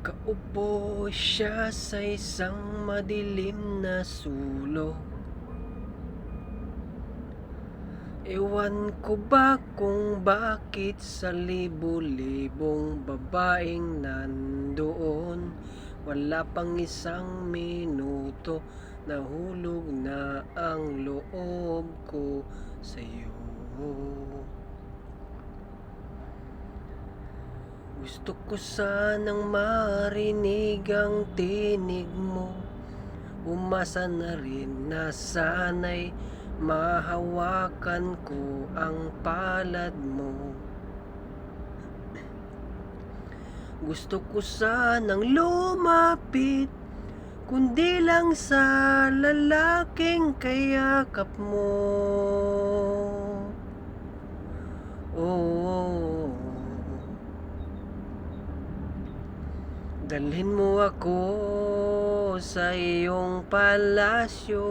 Nakaupo siya sa isang madilim na sulok. Ewan ko ba kung bakit sa libo-libong babaeng nandoon, wala pang isang minuto, nahulog na ang loob ko sa'yo. Gusto ko sanang marinig ang tinig mo, umasa na rin na sana'y mahawakan ko ang palad mo. Gusto ko sanang lumapit, kundi lang sa lalaking kayakap mo. Oh, dalhin mo ako sa iyong palasyo,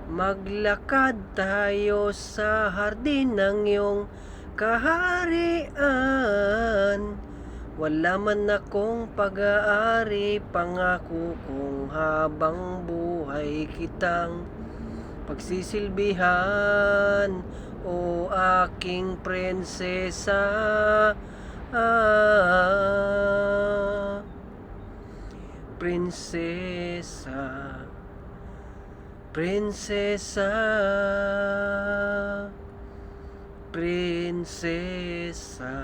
maglakad tayo sa hardin ng iyong kaharian. Wala man akong pag-aari, pangako kong habang buhay kitang pagsisilbihan, o aking prinsesa. Prinsesa, prinsesa, prinsesa.